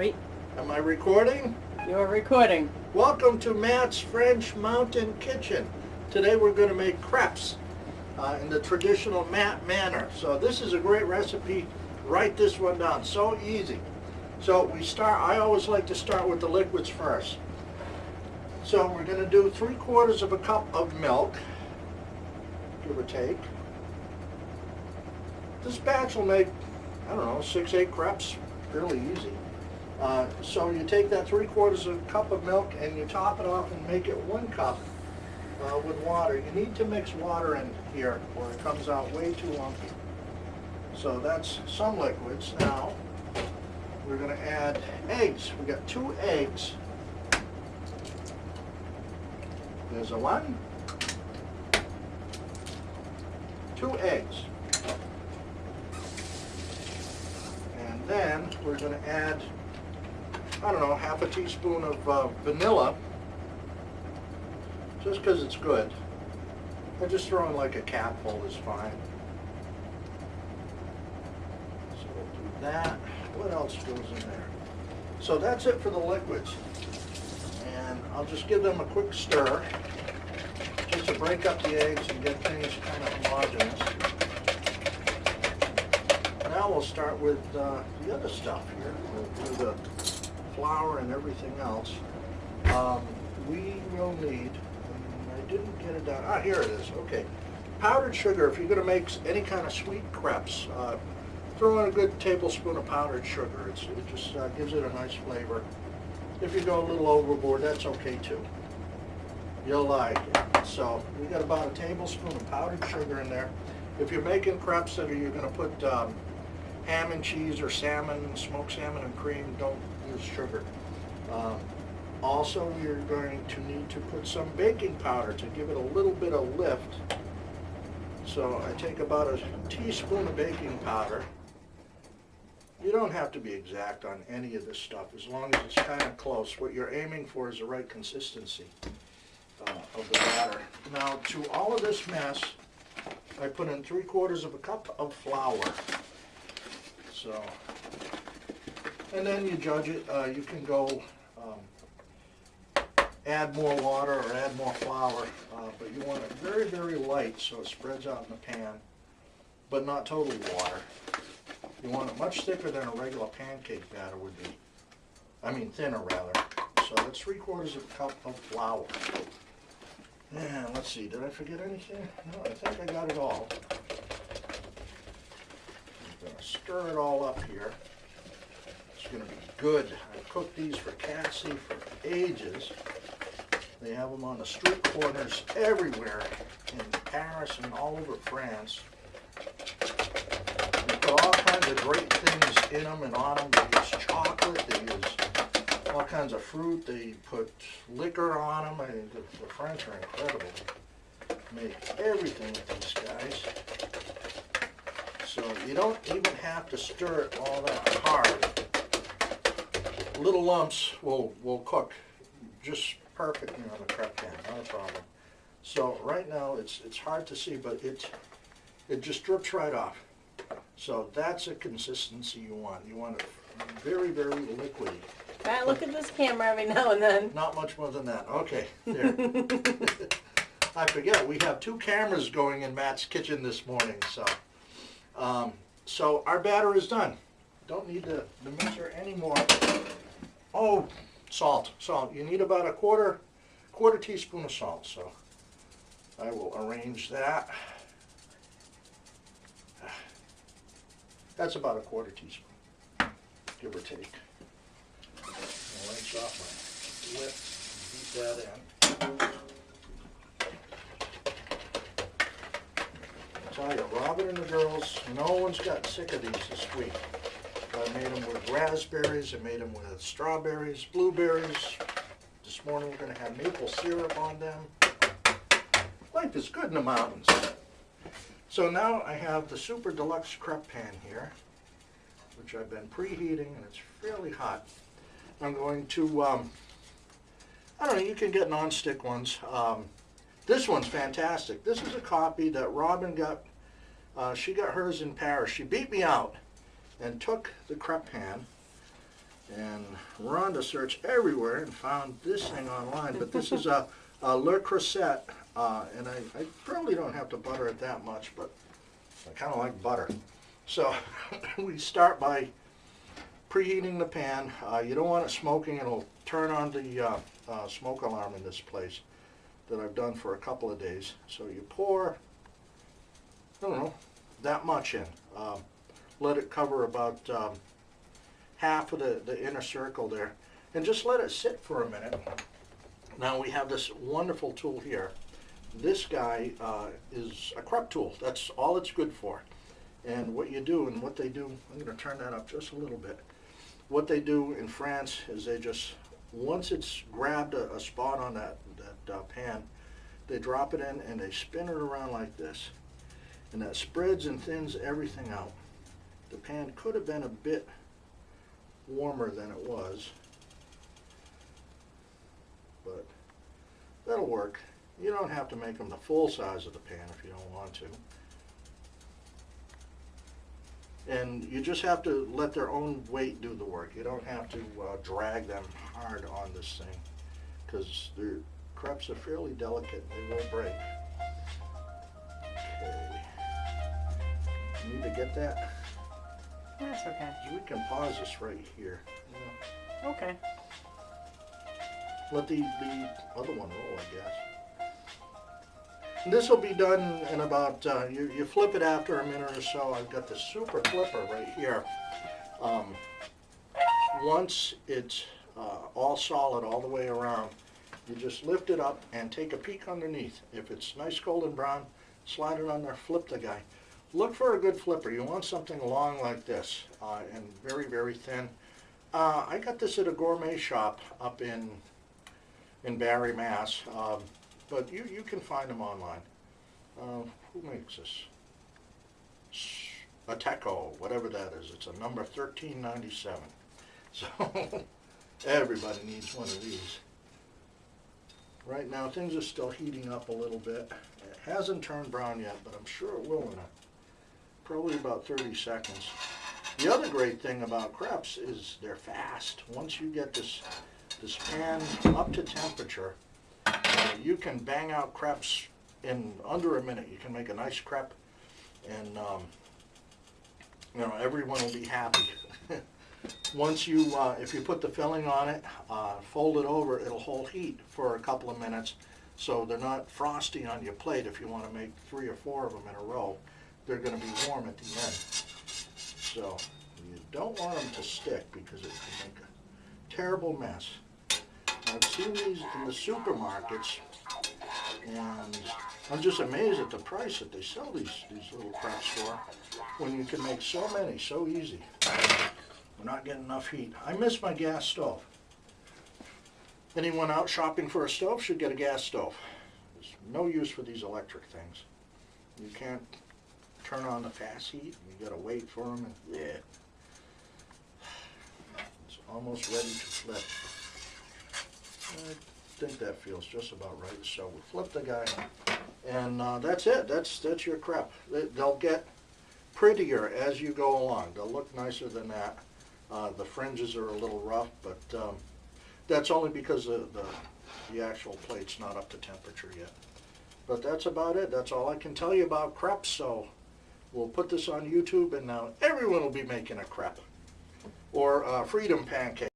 Wait, Am I recording? you're recording. Welcome to Matt's French Mountain Kitchen. Today we're going to make crepes in the traditional Matt manner. So this is a great recipe. Write this one down. So easy. So I always like to start with the liquids first. So we're going to do 3/4 of a cup of milk, give or take. This batch will make, I don't know, 6-8 crepes, fairly easy. So you take that 3/4 of a cup of milk and you top it off and make it 1 cup with water. You need to mix water in here or it comes out way too lumpy. So that's some liquids. Now we're going to add eggs. We got 2 eggs. There's a 1, 2 eggs. And then we're going to add, I don't know, half a teaspoon of vanilla, just because it's good. I just throw in like a capful is fine. So we'll do that. What else goes in there? So that's it for the liquids. And I'll just give them a quick stir, just to break up the eggs and get things kind of homogeneous. Now we'll start with the other stuff here. We'll do the flour and everything else. We will need, I didn't get it down, here it is, okay. Powdered sugar. If you're going to make any kind of sweet crepes, throw in a good tablespoon of powdered sugar. It just gives it a nice flavor. If you go a little overboard, that's okay too. You'll like it. So we got about a tablespoon of powdered sugar in there. If you're making crepes that you're going to put ham and cheese or salmon, smoked salmon and cream, don't use sugar. Also, you're going to need to put some baking powder to give it a little bit of lift. So I take about a teaspoon of baking powder. You don't have to be exact on any of this stuff, as long as it's kind of close. What you're aiming for is the right consistency of the batter. Now, to all of this mess, I put in 3/4 of a cup of flour. So, and then you judge it. You can go add more water or add more flour, but you want it very, very light so it spreads out in the pan, but not totally water. You want it much thicker than a regular pancake batter would be. I mean thinner rather. So that's 3/4 of a cup of flour. And let's see, did I forget anything? No, I think I got it all. I'm going to stir it all up here. It's going to be good. I've cooked these for Cassie for ages. They have them on the street corners everywhere in Paris and all over France. They put all kinds of great things in them and on them. They use chocolate, they use all kinds of fruit, they put liquor on them. I mean, the French are incredible. Make everything with these guys. So you don't even have to stir it all that hard. Little lumps will cook just perfectly on the crepe pan, not a problem. So right now it's hard to see, but it just drips right off. So that's a consistency you want. You want it very, very liquidy. Matt, look at this camera every now and then. Not much more than that. Okay, there. I forget, we have 2 cameras going in Matt's kitchen this morning, so. So our batter is done. Don't need the mixer anymore. Oh, salt. You need about a quarter teaspoon of salt, so I will arrange that. That's about a quarter teaspoon, give or take. I'll rinse off my lip and beat that in. I tell you, Robin and the girls, no one's got sick of these this week. I made them with raspberries, I made them with strawberries, blueberries. This morning we're going to have maple syrup on them. Life is good in the mountains. So now I have the super deluxe crepe pan here, which I've been preheating, and it's fairly hot. I'm going to, I don't know, you can get non-stick ones. This one's fantastic. This is a copy that Robin got. She got hers in Paris. She beat me out and took the crepe pan And Rhonda searched everywhere and found this thing online, but this is a Le Creuset, and I probably don't have to butter it that much, but I kind of like butter. So we start by preheating the pan. You don't want it smoking. It'll turn on the smoke alarm in this place that I've done for a couple of days. So you pour, I don't know, that much in. Let it cover about half of the inner circle there, and just let it sit for a minute. Now we have this wonderful tool here. This guy is a crepe tool. That's all it's good for. And what you do, and what they do, I'm going to turn that up just a little bit. What they do in France is they just, once it's grabbed a spot on that pan, they drop it in and they spin it around like this. And that spreads and thins everything out. The pan could have been a bit warmer than it was, but that'll work. You don't have to make them the full size of the pan if you don't want to. And you just have to let their own weight do the work. You don't have to drag them hard on this thing, because their crepes are fairly delicate. They will break. Okay. You need to get that? That's okay. We can pause this right here. Okay. Let the other one roll, I guess. This will be done in about, you flip it after a minute or so. I've got this super flipper right here. Once it's all solid all the way around, you just lift it up and take a peek underneath. If it's nice golden brown, slide it on there, flip the guy. Look for a good flipper. You want something long like this and very, very thin. I got this at a gourmet shop up in Barre, Mass. But you can find them online. Who makes this? Ateco, whatever that is. It's a number 1397. So everybody needs one of these. Right now things are still heating up a little bit. It hasn't turned brown yet, but I'm sure it will in probably about 30 seconds. The other great thing about crepes is they're fast. Once you get this pan up to temperature, you can bang out crepes in under a minute. You can make a nice crepe, and you know, everyone will be happy. Once you, if you put the filling on it, fold it over, it'll hold heat for a couple of minutes, so they're not frosty on your plate. If you want to make 3 or 4 of them in a row, they're going to be warm at the end. So you don't want them to stick, because it can make a terrible mess. I've seen these in the supermarkets, and I'm just amazed at the price that they sell these little crepes for, when you can make so many so easy. We're not getting enough heat. I miss my gas stove. Anyone out shopping for a stove should get a gas stove. There's no use for these electric things. You can't turn on the fast heat. You gotta wait for them, and yeah. It's almost ready to flip. I think that feels just about right. So we flip the guy, and that's it. That's your crepe. They'll get prettier as you go along. They'll look nicer than that. The fringes are a little rough, but that's only because the actual plate's not up to temperature yet. But that's about it. That's all I can tell you about crepes. So we'll put this on YouTube, and now everyone will be making a crepe or freedom pancake.